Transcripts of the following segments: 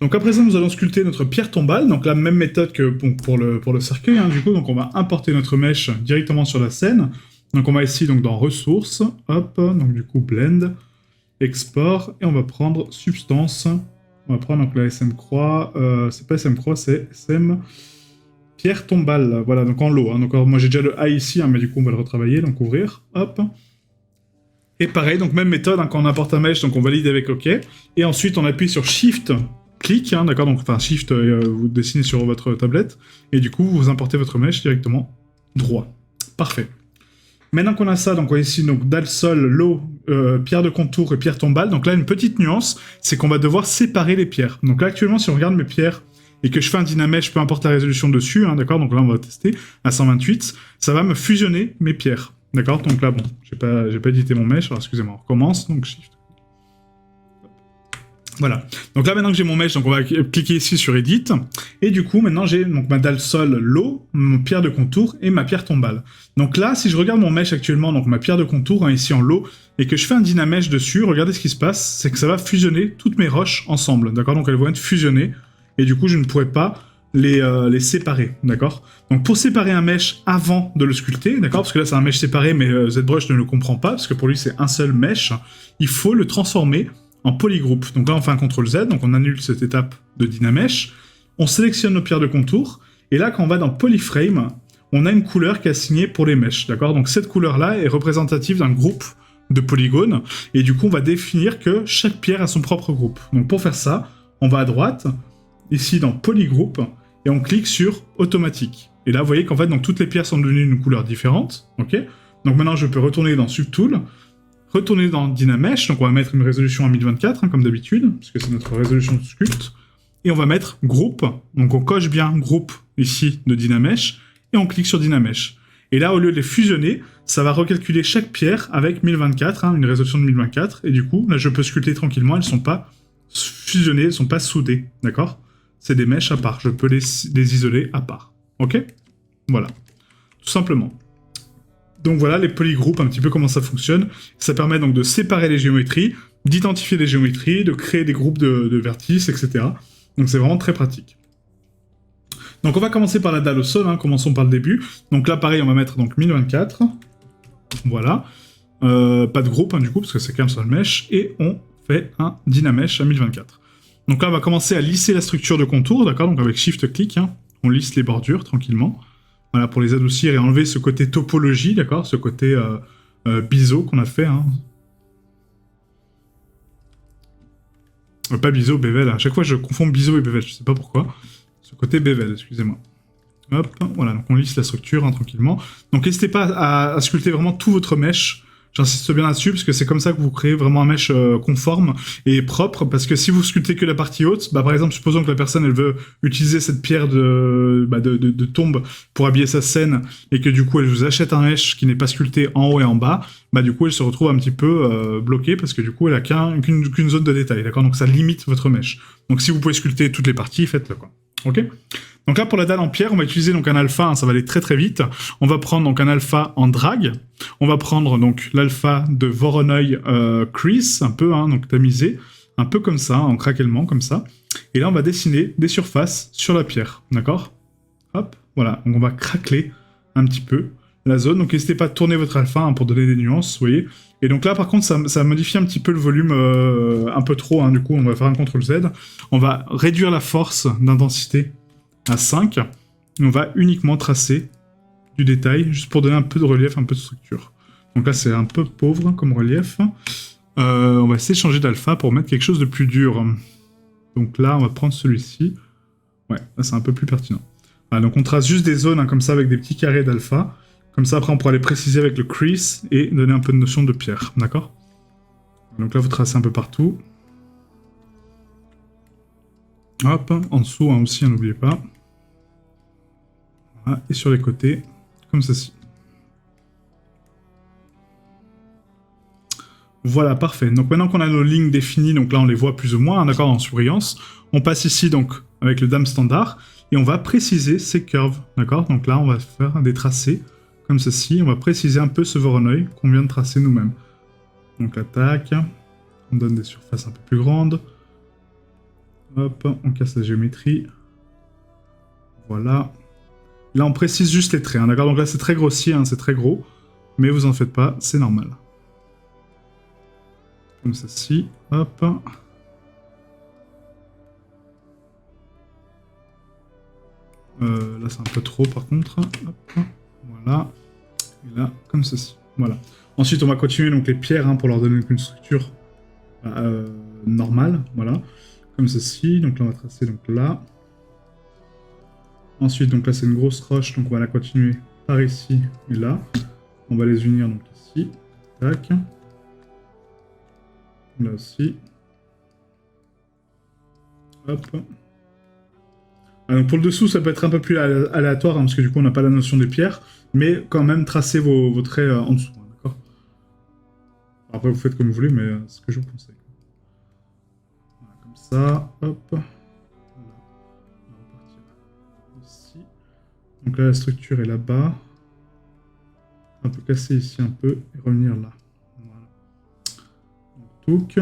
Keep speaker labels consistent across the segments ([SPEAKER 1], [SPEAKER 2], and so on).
[SPEAKER 1] Donc après ça, nous allons sculpter notre pierre tombale, donc la même méthode que pour le cercueil, hein, du coup, donc on va importer notre mèche directement sur la scène. Donc on va ici donc dans ressources, hop, donc du coup blend, export, et on va prendre substance. On va prendre donc la SM croix, c'est pas SM croix, c'est SM pierre tombale, voilà, donc en lot. Hein. Donc alors, moi j'ai déjà le A ici, hein, mais du coup on va le retravailler, donc ouvrir, hop. Et pareil, donc même méthode, hein, quand on importe un mesh, donc on valide avec OK. Et ensuite on appuie sur Shift, clic, hein, d'accord, donc enfin Shift, vous dessinez sur votre tablette, et du coup vous importez votre mesh directement droit. Parfait. Maintenant qu'on a ça, donc on a ici donc dalle sol, lot, pierre de contour et pierre tombale. Donc là une petite nuance, c'est qu'on va devoir séparer les pierres. Donc là actuellement si on regarde mes pierres et que je fais un dynamesh, peu importe la résolution dessus, hein, d'accord, donc là on va tester à 128, ça va me fusionner mes pierres. D'accord, donc là bon, j'ai pas édité mon mesh, alors excusez-moi, on recommence, donc Shift. Voilà. Donc là, maintenant que j'ai mon mesh, donc on va cliquer ici sur Edit. Et du coup, maintenant, j'ai donc ma dalle sol, l'eau, mon pierre de contour et ma pierre tombale. Donc là, si je regarde mon mesh actuellement, donc ma pierre de contour, hein, ici en lot, et que je fais un dynamesh dessus, regardez ce qui se passe, c'est que ça va fusionner toutes mes roches ensemble. D'accord? Donc elles vont être fusionnées. Et du coup, je ne pourrai pas les séparer. D'accord? Donc pour séparer un mesh avant de le sculpter, d'accord? Parce que là, c'est un mesh séparé, mais ZBrush ne le comprend pas, parce que pour lui, c'est un seul mesh. Il faut le transformer en polygroupe. Donc là, on fait un CTRL-Z, donc on annule cette étape de dynamesh, on sélectionne nos pierres de contour, et là, quand on va dans Polyframe, on a une couleur qui est assignée pour les mèches, d'accord? Donc cette couleur-là est représentative d'un groupe de polygones, et du coup, on va définir que chaque pierre a son propre groupe. Donc pour faire ça, on va à droite, ici dans Polygroupe, et on clique sur Automatique. Et là, vous voyez qu'en fait, donc, toutes les pierres sont devenues d'une couleur différente, ok? Donc maintenant, je peux retourner dans Subtool, retourner dans Dynamesh, donc on va mettre une résolution à 1024, hein, comme d'habitude, parce que c'est notre résolution de sculpte, et on va mettre groupe, donc on coche bien groupe ici de Dynamesh, et on clique sur Dynamesh. Et là, au lieu de les fusionner, ça va recalculer chaque pierre avec 1024, hein, une résolution de 1024, et du coup, là je peux sculpter tranquillement, elles sont pas fusionnées, elles sont pas soudées, d'accord? C'est des mèches à part, je peux les isoler à part, ok? Voilà, tout simplement. Donc voilà, les polygroupes, un petit peu comment ça fonctionne. Ça permet donc de séparer les géométries, d'identifier les géométries, de créer des groupes de vertices, etc. Donc c'est vraiment très pratique. Donc on va commencer par la dalle au sol, hein, commençons par le début. Donc là pareil, on va mettre donc 1024. Voilà. Pas de groupe, hein, du coup, parce que c'est qu'un seul mesh. Et on fait un dynamesh à 1024. Donc là on va commencer à lisser la structure de contour, d'accord? Donc avec Shift-Click, hein, on lisse les bordures tranquillement. Voilà, pour les adoucir et enlever ce côté topologie, d'accord? Ce côté biseau qu'on a fait. Hein. Pas biseau, bevel. À chaque fois, je confonds biseau et bevel. Je sais pas pourquoi. Ce côté bevel, excusez-moi. Hop, voilà. Donc, on lisse la structure hein, tranquillement. Donc, n'hésitez pas à sculpter vraiment tout votre mesh. J'insiste bien là-dessus, parce que c'est comme ça que vous créez vraiment un mesh conforme et propre, parce que si vous sculptez que la partie haute, bah, par exemple, supposons que la personne, elle veut utiliser cette pierre de tombe pour habiller sa scène, et que du coup, elle vous achète un mesh qui n'est pas sculpté en haut et en bas, bah du coup, elle se retrouve un petit peu bloquée, parce que du coup, elle a qu'une zone de détail, d'accord? Donc ça limite votre mesh. Donc si vous pouvez sculpter toutes les parties, faites-le, quoi. Ok? Donc là, pour la dalle en pierre, on va utiliser donc un alpha, hein, ça va aller très très vite. On va prendre donc un alpha en drag. On va prendre donc l'alpha de Voronoi crease, un peu, hein, donc tamisé, un peu comme ça, en craquellement, comme ça. Et là, on va dessiner des surfaces sur la pierre, d'accord? Hop, voilà. Donc on va craqueler un petit peu la zone. Donc n'hésitez pas à tourner votre alpha hein, pour donner des nuances, vous voyez. Et donc là, par contre, ça modifie un petit peu le volume un peu trop. Hein, du coup, on va faire un CTRL-Z. On va réduire la force d'intensité à 5, et on va uniquement tracer du détail, juste pour donner un peu de relief, un peu de structure. Donc là, c'est un peu pauvre comme relief. On va essayer de changer d'alpha pour mettre quelque chose de plus dur. Donc là, on va prendre celui-ci. Ouais, là, c'est un peu plus pertinent. Voilà, donc on trace juste des zones hein, comme ça, avec des petits carrés d'alpha. Comme ça, après, on pourra les préciser avec le crease et donner un peu de notion de pierre, d'accord? Donc là, vous tracez un peu partout. Hop, en dessous hein, aussi, n'oubliez pas. Voilà, et sur les côtés, comme ceci. Voilà, parfait. Donc maintenant qu'on a nos lignes définies, donc là on les voit plus ou moins, hein, d'accord, en surbrillance, on passe ici donc avec le dame standard, et on va préciser ces curves, d'accord? Donc là on va faire des tracés, comme ceci, on va préciser un peu ce Voronoi qu'on vient de tracer nous-mêmes. Donc attaque, on donne des surfaces un peu plus grandes. Hop, on casse la géométrie. Voilà. Là, on précise juste les traits, hein, d'accord? Donc là, c'est très grossier, hein, c'est très gros. Mais vous en faites pas, c'est normal. Comme ceci. Hop. Là, c'est un peu trop, par contre. Hop. Voilà. Et là, comme ceci. Voilà. Ensuite, on va continuer donc les pierres hein, pour leur donner une structure normale. Voilà. Comme ceci. Donc là, on va tracer donc là. Ensuite, donc là, c'est une grosse roche. Donc on va la continuer par ici et là. On va les unir donc ici. Tac. Là aussi. Hop. Donc pour le dessous, ça peut être un peu plus aléatoire, hein, parce que du coup, on n'a pas la notion des pierres. Mais quand même, tracez vos traits en dessous. Hein, d'accord. Après, vous faites comme vous voulez, mais c'est ce que je vous conseille. Voilà, comme ça. Hop. Voilà. On va repartir ici. Donc là, la structure est là-bas. On peut casser ici un peu et revenir là. Voilà. Donc, touc.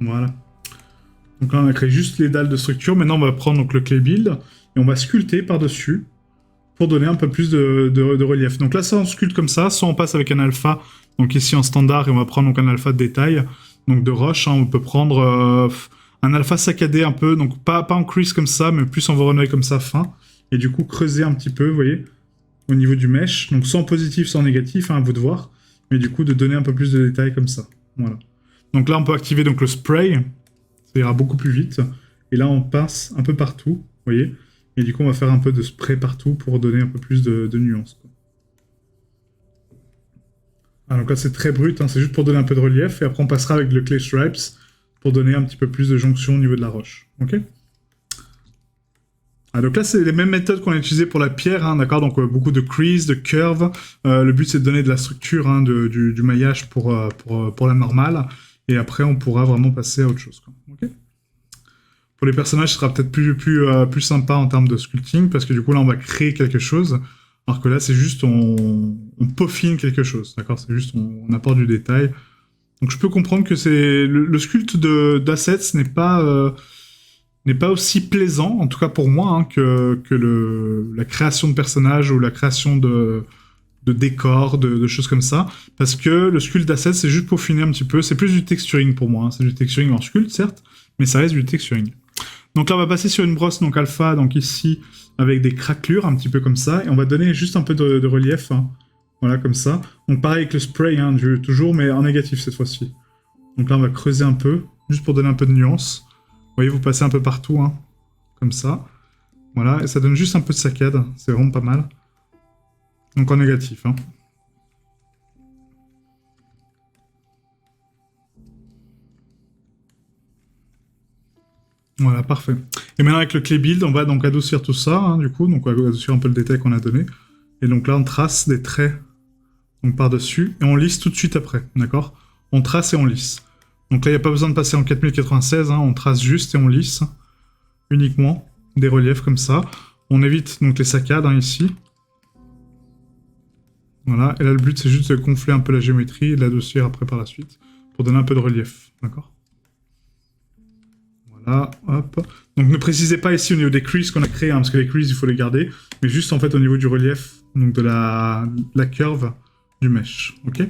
[SPEAKER 1] Voilà. Donc là, on a créé juste les dalles de structure. Maintenant, on va prendre donc, le clay build et on va sculpter par-dessus pour donner un peu plus de relief. Donc là, ça, on sculpte comme ça. Soit on passe avec un alpha, donc ici en standard, et on va prendre donc un alpha de détail, donc de roche. Hein, on peut prendre un alpha saccadé un peu, donc pas en crease comme ça, mais plus en voronoi comme ça, fin. Et du coup, creuser un petit peu, vous voyez, au niveau du mesh. Donc soit en positif, soit en négatif, hein, à vous de voir. Mais du coup, de donner un peu plus de détails comme ça. Voilà. Donc là, on peut activer donc, le spray. Ça ira beaucoup plus vite. Et là, on passe un peu partout, vous voyez. Et du coup, on va faire un peu de spray partout pour donner un peu plus de nuances. Quoi. Ah, donc là, c'est très brut, hein, c'est juste pour donner un peu de relief. Et après, on passera avec le clay stripes pour donner un petit peu plus de jonction au niveau de la roche. Ok. Ah, donc là, c'est les mêmes méthodes qu'on a utilisées pour la pierre, hein, d'accord. Donc beaucoup de crease, de curve. Le but, c'est de donner de la structure, hein, du maillage pour la normale. Et après, on pourra vraiment passer à autre chose. Quoi. Ok. Pour les personnages, ce sera peut-être plus sympa en termes de sculpting, parce que du coup, là, on va créer quelque chose. Alors que là, c'est juste, on peaufine quelque chose, d'accord. C'est juste, on apporte du détail. Donc je peux comprendre que c'est le sculpte d'assets n'est pas aussi plaisant, en tout cas pour moi, hein, que la création de personnages ou la création de décors, de choses comme ça. Parce que le sculpt d'assets, c'est juste peaufiner un petit peu. C'est plus du texturing pour moi. Hein. C'est du texturing en sculpt, certes, mais ça reste du texturing. Donc là, on va passer sur une brosse donc alpha, donc ici, avec des craquelures, un petit peu comme ça, et on va donner juste un peu de relief, hein. Voilà, comme ça. Donc pareil avec le spray, hein, toujours, mais en négatif cette fois-ci. Donc là, on va creuser un peu, juste pour donner un peu de nuance. Vous voyez, vous passez un peu partout, hein, comme ça. Voilà, et ça donne juste un peu de saccade, c'est vraiment pas mal. Donc en négatif, hein. Voilà, parfait. Et maintenant avec le clay build, on va donc adoucir tout ça, hein, du coup, donc on va adoucir un peu le détail qu'on a donné. Et donc là, on trace des traits donc par-dessus, et on lisse tout de suite après, d'accord. On trace et on lisse. Donc là, il n'y a pas besoin de passer en 4096, hein, on trace juste et on lisse uniquement des reliefs comme ça. On évite donc les saccades hein, ici. Voilà, et là le but c'est juste de gonfler un peu la géométrie et de l'adoucir après par la suite, pour donner un peu de relief, d'accord. Voilà, hop. Donc ne précisez pas ici au niveau des creases qu'on a créé, hein, parce que les creases il faut les garder, mais juste en fait au niveau du relief, donc de la curve du mesh, ok.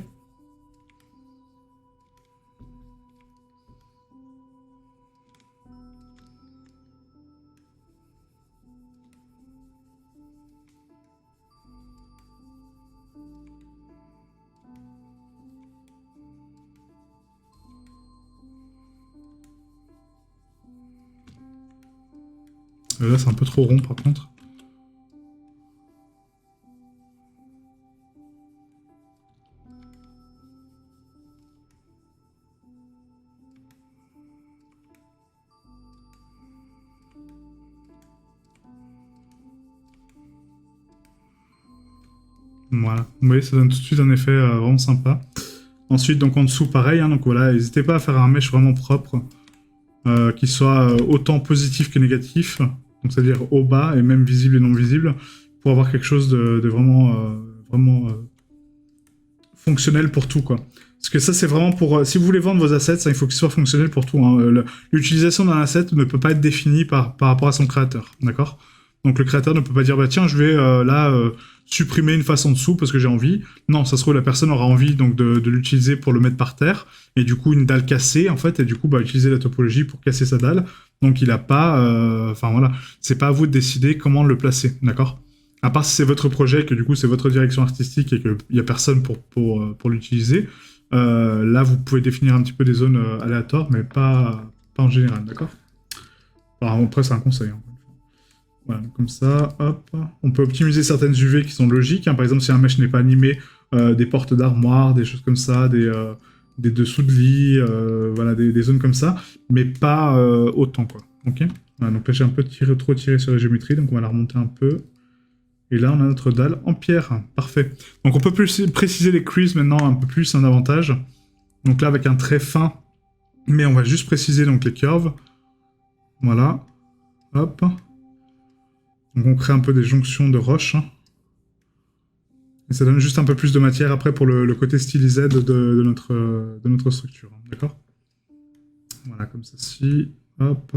[SPEAKER 1] Là, c'est un peu trop rond, par contre. Voilà. Vous voyez, ça donne tout de suite un effet vraiment sympa. Ensuite, donc en dessous, pareil. Hein, donc voilà, n'hésitez pas à faire un mesh vraiment propre. qui soit autant positif que négatif, donc c'est-à-dire haut, bas, et même visible et non visible, pour avoir quelque chose de vraiment fonctionnel pour tout, quoi. Parce que ça, c'est vraiment pour... si vous voulez vendre vos assets, ça, il faut qu'il soit fonctionnel pour tout. Hein. L'utilisation d'un asset ne peut pas être définie par rapport à son créateur, d'accord? Donc le créateur ne peut pas dire, bah tiens, je vais supprimer une face en dessous parce que j'ai envie. Non, ça se trouve, la personne aura envie donc de l'utiliser pour le mettre par terre, et du coup, une dalle cassée, en fait, et du coup, bah, utiliser la topologie pour casser sa dalle. Donc il a pas... Enfin voilà, c'est pas à vous de décider comment le placer, d'accord? À part si c'est votre projet, que du coup, c'est votre direction artistique et qu'il y a personne pour l'utiliser. Là, vous pouvez définir un petit peu des zones aléatoires, mais pas en général, d'accord? Enfin, après, c'est un conseil. Hein. Voilà, comme ça, hop. On peut optimiser certaines UV qui sont logiques. Hein. Par exemple, si un mesh n'est pas animé, des portes d'armoire, des choses comme ça, des dessous de lit, voilà, des zones comme ça, mais pas autant, quoi. Ok. Voilà, donc là, j'ai un peu trop tiré sur la géométrie, donc on va la remonter un peu. Et là, on a notre dalle en pierre. Parfait. Donc on peut préciser les creases maintenant un peu plus, un avantage. Donc là, avec un trait fin, mais on va juste préciser donc les curves. Voilà. Hop. Donc on crée un peu des jonctions de roches. Et ça donne juste un peu plus de matière après pour le côté stylisé de notre structure. D'accord? Voilà, comme ceci. Hop.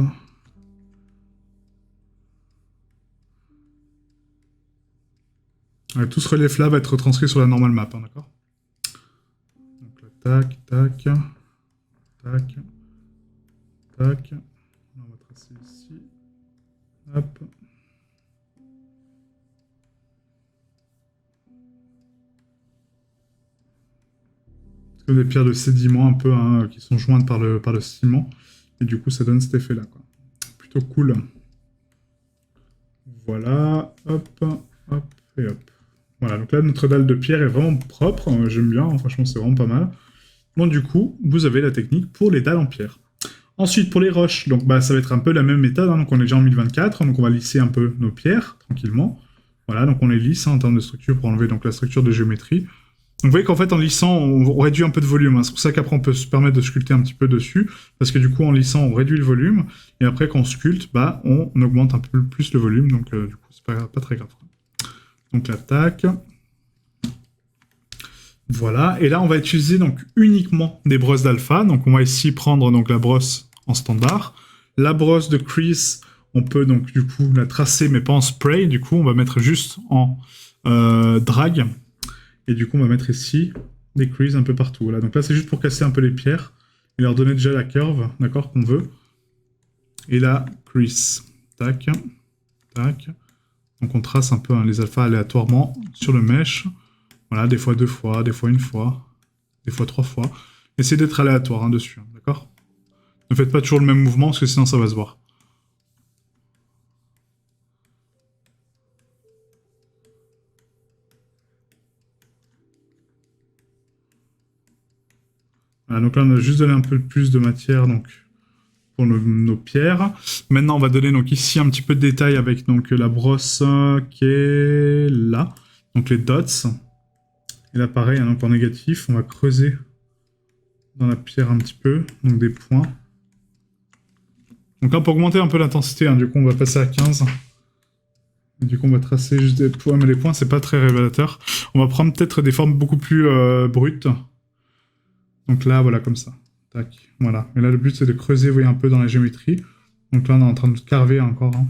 [SPEAKER 1] Tout ce relief-là va être retranscrit sur la normal map, hein, d'accord? Donc là, tac, tac, tac, tac. Là, on va tracer ici. Hop. C'est comme des pierres de sédiment un peu, hein, qui sont jointes par le ciment. Et du coup, ça donne cet effet-là, quoi. Plutôt cool. Voilà, hop, hop et hop. Voilà, donc là, notre dalle de pierre est vraiment propre. J'aime bien, hein, franchement, c'est vraiment pas mal. Bon, du coup, vous avez la technique pour les dalles en pierre. Ensuite, pour les roches, donc bah, ça va être un peu la même méthode. Hein, donc on est déjà en 1024, donc on va lisser un peu nos pierres, tranquillement. Voilà, donc on les lisse hein, en termes de structure pour enlever donc, la structure de géométrie. Donc vous voyez qu'en fait, en lissant, on réduit un peu de volume. Hein. C'est pour ça qu'après, on peut se permettre de sculpter un petit peu dessus. Parce que du coup, en lissant, on réduit le volume. Et après, quand on sculpte, bah, on augmente un peu plus le volume. Donc du coup, c'est pas très grave. Donc là, tac. Voilà, et là on va utiliser donc uniquement des brosses d'alpha. Donc on va ici prendre donc la brosse en standard. La brosse de crease, on peut donc du coup la tracer mais pas en spray. Du coup on va mettre juste en drag. Et du coup on va mettre ici des creases un peu partout. Voilà, donc là c'est juste pour casser un peu les pierres et leur donner déjà la curve, d'accord, qu'on veut. Et la crease, tac, tac. Donc on trace un peu hein, les alphas aléatoirement sur le mesh. Voilà, des fois 2 fois, des fois 1 fois, des fois 3 fois. Essayez d'être aléatoire hein, dessus, hein, d'accord? Ne faites pas toujours le même mouvement, parce que sinon ça va se voir. Voilà, donc là on a juste donné un peu plus de matière donc, pour nos pierres. Maintenant on va donner donc ici un petit peu de détail avec donc, la brosse qui est là. Donc les dots. Et là pareil, hein, donc en négatif, on va creuser dans la pierre un petit peu, donc des points. Donc là, pour augmenter un peu l'intensité, hein, du coup, on va passer à 15. Et du coup, on va tracer juste des points, mais les points, c'est pas très révélateur. On va prendre peut-être des formes beaucoup plus brutes. Donc là, voilà, comme ça. Tac, voilà. Et là, le but, c'est de creuser, vous voyez, un peu dans la géométrie. Donc là, on est en train de carver encore. Hein.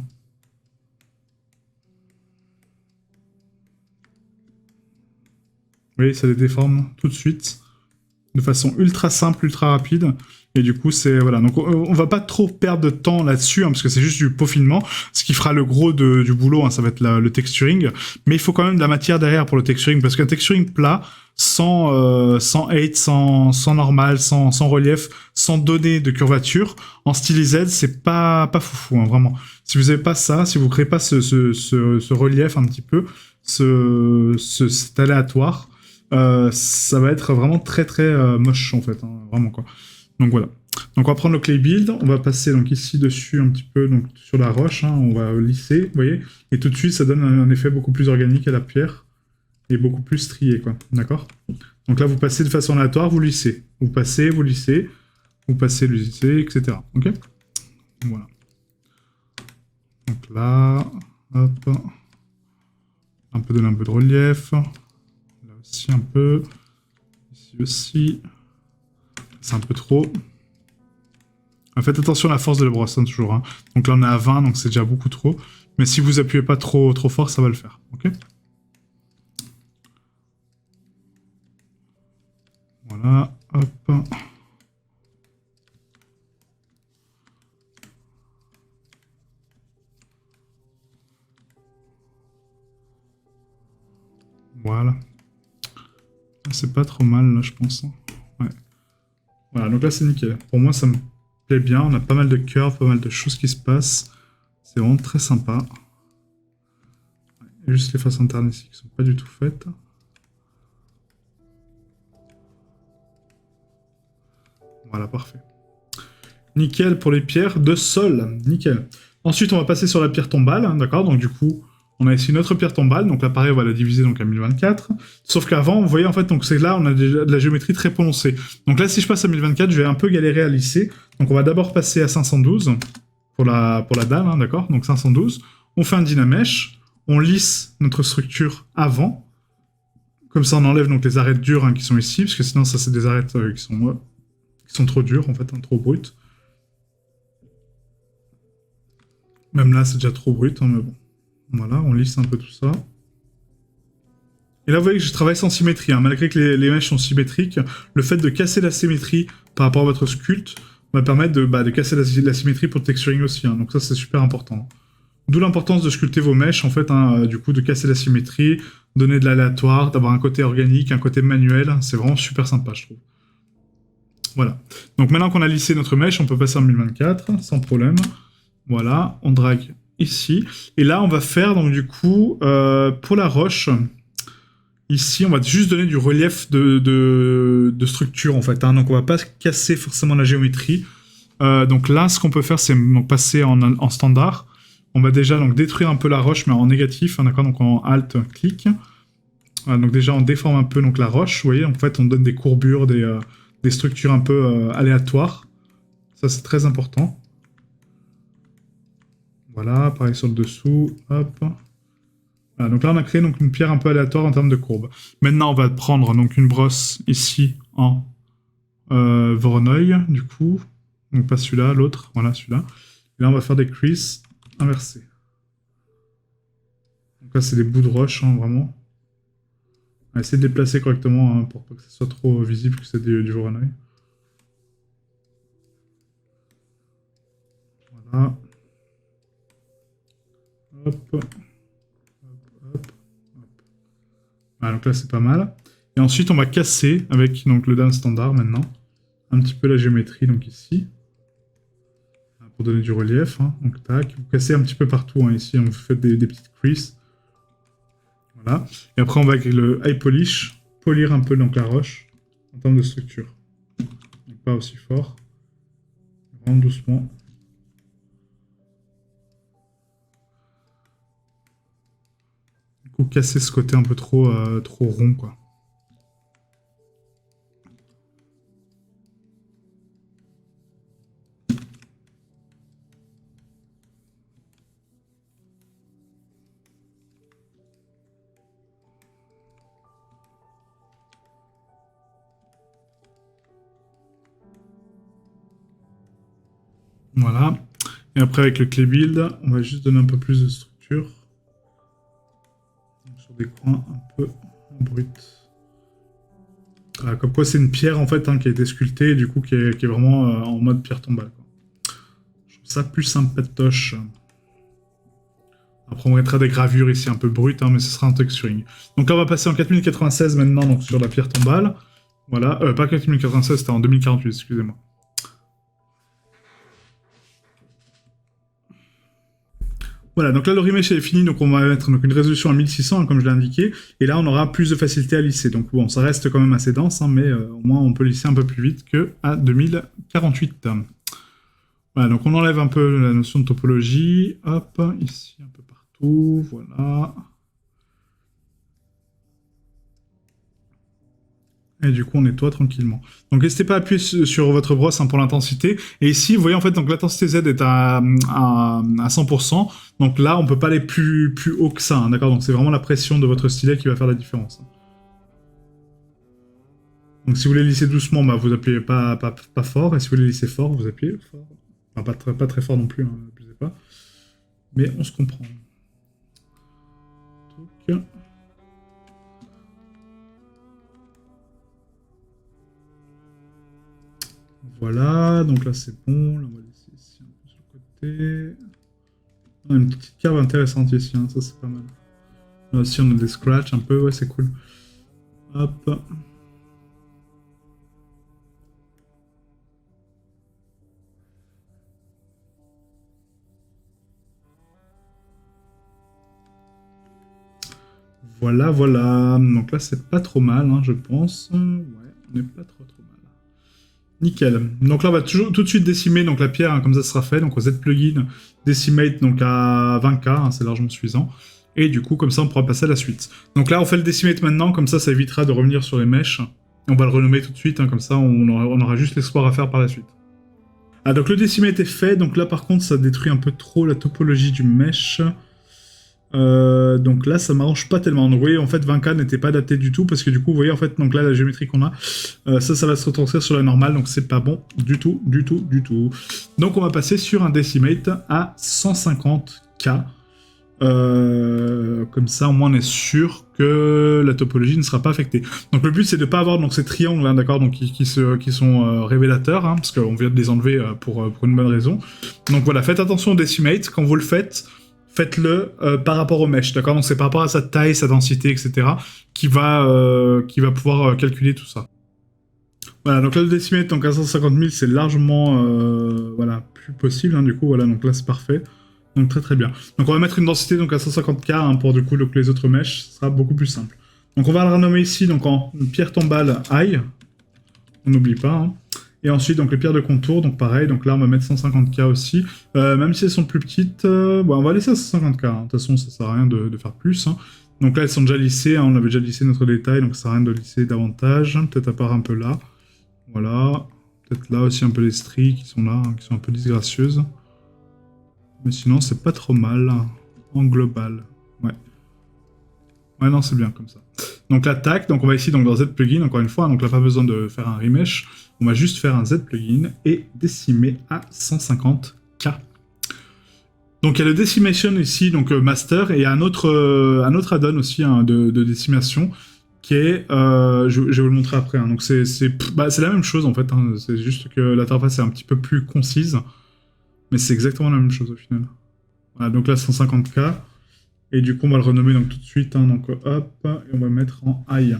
[SPEAKER 1] Vous voyez, ça les déforme tout de suite. De façon ultra simple, ultra rapide. Et du coup, c'est... Voilà. Donc, on va pas trop perdre de temps là-dessus, hein, parce que c'est juste du peaufinement. Ce qui fera le gros du boulot, hein, ça va être le texturing. Mais il faut quand même de la matière derrière pour le texturing, parce qu'un texturing plat, sans hate, sans normal, sans relief, sans données de curvature, en stylisé, c'est pas foufou, hein, vraiment. Si vous avez pas ça, si vous créez pas ce relief un petit peu, cet aléatoire, ça va être vraiment très moche en fait, hein, vraiment quoi. Donc voilà. Donc on va prendre le clay build, on va passer donc ici dessus un petit peu donc sur la roche, hein, on va lisser, vous voyez, et tout de suite ça donne un effet beaucoup plus organique à la pierre et beaucoup plus strié quoi, d'accord. Donc là vous passez de façon aléatoire, vous lissez, vous passez, vous lissez, vous passez, vous lissez, etc. Ok. Voilà. Donc là, hop. Donner un peu de relief. Là aussi un peu. Ici aussi. C'est un peu trop. Faites attention à la force de la brosse, hein, toujours. Hein. Donc là, on est à 20, donc c'est déjà beaucoup trop. Mais si vous appuyez pas trop fort, ça va le faire. Ok. Voilà. Hop. Voilà. C'est pas trop mal, là, je pense. Ouais. Voilà, donc là, c'est nickel. Pour moi, ça me plaît bien. On a pas mal de curves, pas mal de choses qui se passent. C'est vraiment très sympa. Et juste les faces internes ici qui sont pas du tout faites. Voilà, parfait. Nickel pour les pierres de sol. Nickel. Ensuite, on va passer sur la pierre tombale, hein, d'accord. Donc du coup, on a ici notre pierre tombale. Donc là, pareil, on va la diviser donc à 1024. Sauf qu'avant, vous voyez, en fait, donc c'est là, on a déjà de la géométrie très prononcée. Donc là, si je passe à 1024, je vais un peu galérer à lisser. Donc on va d'abord passer à 512 pour la dalle, hein, d'accord. Donc 512. On fait un dynamèche. On lisse notre structure avant. Comme ça, on enlève donc les arêtes dures, hein, qui sont ici, parce que sinon, ça, c'est des arêtes qui sont trop dures, en fait, hein, trop brutes. Même là, c'est déjà trop brut, hein, mais bon. Voilà, on lisse un peu tout ça. Et là, vous voyez que je travaille sans symétrie. Hein. Malgré que les mèches sont symétriques, le fait de casser la symétrie par rapport à votre sculpte va permettre de casser la symétrie pour le texturing aussi. Hein. Donc ça, c'est super important. D'où l'importance de sculpter vos mèches, en fait, hein, du coup, de casser la symétrie, donner de l'aléatoire, d'avoir un côté organique, un côté manuel. C'est vraiment super sympa, je trouve. Voilà. Donc maintenant qu'on a lissé notre mèche, on peut passer en 1024, sans problème. Voilà, on drague ici. Et là, on va faire, donc du coup, pour la roche, ici, on va juste donner du relief de structure, en fait. Hein. Donc on va pas casser forcément la géométrie. Donc là, ce qu'on peut faire, c'est donc passer en standard. On va déjà donc détruire un peu la roche, mais en négatif, hein, d'accord. Donc en Alt, clic. Donc déjà, on déforme un peu donc la roche. Vous voyez, en fait, on donne des courbures, des structures un peu aléatoires. Ça, c'est très important. Voilà, pareil sur le dessous. Hop. Voilà, donc là, on a créé donc, une pierre un peu aléatoire en termes de courbe. Maintenant, on va prendre donc une brosse ici en Voronoi, du coup. Donc pas celui-là, l'autre. Voilà, celui-là. Et là, on va faire des creases inversées. Donc là, c'est des bouts de roche, hein, vraiment. On va essayer de les placer correctement, hein, pour pas que ce soit trop visible que c'est du Voronoi. Voilà. Hop. Hop. Voilà, donc là, c'est pas mal. Et ensuite, on va casser avec donc, le down standard maintenant un petit peu la géométrie, donc ici, pour donner du relief. Hein. Donc, tac, vous cassez un petit peu partout, hein, ici, on fait des petites creases. Voilà. Et après, on va avec le high polish polir un peu donc, la roche en termes de structure. Donc, pas aussi fort. Vraiment doucement. Du coup, casser ce côté un peu trop rond, quoi. Voilà. Et après, avec le clay build, on va juste donner un peu plus de structure. Sur des coins un peu bruts. Voilà, comme quoi, c'est une pierre, en fait, hein, qui a été sculptée, et du coup, qui est vraiment en mode pierre tombale. Quoi. Je trouve ça plus sympatoche. Après, on mettra des gravures ici un peu brutes, hein, mais ce sera un texturing. Donc là, on va passer en 4096 maintenant, donc sur la pierre tombale. Voilà, pas 4096, c'était en 2048, excusez-moi. Voilà, donc là le remesh est fini, donc on va mettre donc, une résolution à 1600, hein, comme je l'ai indiqué, et là on aura plus de facilité à lisser. Donc bon, ça reste quand même assez dense, hein, mais au moins on peut lisser un peu plus vite que à 2048. Voilà, donc on enlève un peu la notion de topologie, hop, ici un peu partout, voilà. Et du coup, on nettoie tranquillement. Donc, n'hésitez pas à appuyer sur votre brosse hein, pour l'intensité. Et ici, vous voyez, en fait, donc l'intensité Z est à 100%. Donc là, on peut pas aller plus haut que ça, hein, d'accord? Donc, c'est vraiment la pression de votre stylet qui va faire la différence. Donc, si vous voulez lisser doucement, bah, vous appuyez pas fort. Et si vous voulez lisser fort, vous appuyez fort. Enfin, pas très fort non plus, hein, abusez pas. Mais on se comprend. Donc... Voilà, donc là c'est bon, là on va laisser ici un peu sur le côté. On a une petite curve intéressante ici, hein, ça c'est pas mal. Là aussi on a des scratchs un peu, ouais c'est cool. Hop. Voilà, voilà. Donc là c'est pas trop mal, hein, je pense. Ouais, on n'est pas trop mal. Nickel. Donc là, on va tout de suite décimer donc la pierre, hein, comme ça sera fait. Donc au Z-plugin, decimate donc à 20k, hein, c'est largement suffisant. Et du coup, comme ça, on pourra passer à la suite. Donc là, on fait le decimate maintenant, comme ça évitera de revenir sur les mèches. On va le renommer tout de suite, hein, comme ça, on aura juste l'espoir à faire par la suite. Ah, donc le decimate est fait. Donc là, par contre, ça détruit un peu trop la topologie du mesh. Donc là, ça m'arrange pas tellement. Donc vous voyez, en fait, 20K n'était pas adapté du tout, parce que du coup, vous voyez, en fait, donc là, la géométrie qu'on a, ça va se retranscrire sur la normale, donc c'est pas bon du tout. Donc on va passer sur un decimate à 150K. Comme ça, au moins, on est sûr que la topologie ne sera pas affectée. Donc le but, c'est de pas avoir donc ces triangles, hein, d'accord, donc qui sont révélateurs, hein, parce qu'on vient de les enlever pour une bonne raison. Donc voilà, faites attention au decimate. Quand vous le faites-le par rapport au mesh, d'accord? Donc c'est par rapport à sa taille, sa densité, etc. qui va pouvoir calculer tout ça. Voilà, donc là le decimate donc à 150 000 c'est largement voilà, plus possible, hein, du coup, voilà, donc là c'est parfait. Donc très bien. Donc on va mettre une densité donc à 150K hein, pour du coup donc, les autres mèches, ce sera beaucoup plus simple. Donc on va le renommer ici donc en pierre tombale high, on n'oublie pas, hein. Et ensuite, donc les pierres de contour, donc pareil, donc là on va mettre 150K aussi. Même si elles sont plus petites, bon, on va laisser à 150K, hein. De toute façon ça sert à rien de faire plus. Hein. Donc là elles sont déjà lissées, hein. On avait déjà lissé notre détail, donc ça sert à rien de lisser davantage. Peut-être à part un peu là. Voilà. Peut-être là aussi un peu les stries qui sont là, hein, qui sont un peu disgracieuses. Mais sinon c'est pas trop mal, hein, en global. Ouais. Ouais, non, c'est bien comme ça. Donc là, tac, donc on va ici donc dans Z-plugin, encore une fois, donc là pas besoin de faire un remesh, on va juste faire un Z-plugin et décimer à 150K. Donc il y a le decimation ici, donc master, et il y a un autre add-on aussi hein, de décimation, qui est, je vais vous le montrer après, hein. Donc c'est la même chose en fait, hein. C'est juste que l'interface est un petit peu plus concise, mais c'est exactement la même chose au final. Voilà, donc là 150K. Et du coup, on va le renommer donc tout de suite. Hein, donc hop, et on va mettre en high.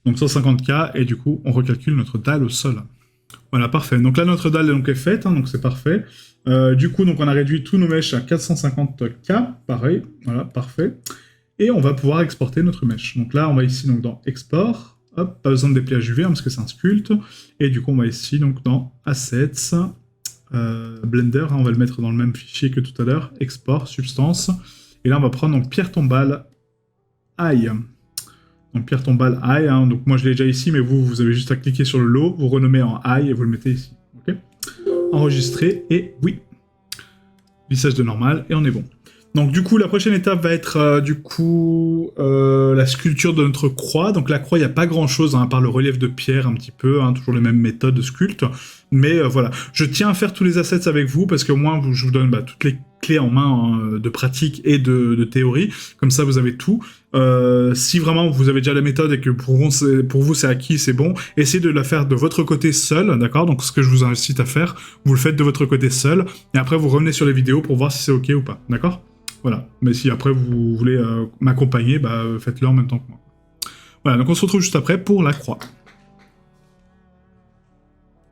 [SPEAKER 1] Donc 150K, et du coup, on recalcule notre dalle au sol. Voilà, parfait. Donc là, notre dalle donc, est faite, hein, donc c'est parfait. Du coup, donc on a réduit tous nos mèches à 450K. Pareil, voilà, parfait. Et on va pouvoir exporter notre mèche. Donc là, on va ici donc, dans Export. Hop, pas besoin de dépliage UV, hein, parce que c'est un sculpte. Et du coup, on va ici donc dans Assets. Blender, hein, on va le mettre dans le même fichier que tout à l'heure, export, substance, et là on va prendre donc pierre tombale high. Donc pierre tombale high, hein, donc moi je l'ai déjà ici, mais vous avez juste à cliquer sur le lot, vous renommez en high et vous le mettez ici. Ok, enregistrer, et oui, lissage de normal, et on est bon. Donc du coup, la prochaine étape va être la sculpture de notre croix. Donc la croix, il n'y a pas grand-chose, hein, à part le relief de pierre un petit peu, hein, toujours les mêmes méthodes de sculpte. Mais voilà, je tiens à faire tous les assets avec vous, parce qu'au moins, je vous donne toutes les clés en main hein, de pratique et de théorie. Comme ça, vous avez tout. Si vraiment vous avez déjà la méthode et que pour vous c'est acquis, c'est bon, essayez de la faire de votre côté seul, d'accord? Donc ce que je vous incite à faire, vous le faites de votre côté seul, et après vous revenez sur les vidéos pour voir si c'est ok ou pas, d'accord? Voilà, mais si après vous voulez m'accompagner, faites-le en même temps que moi. Voilà, donc on se retrouve juste après pour la croix.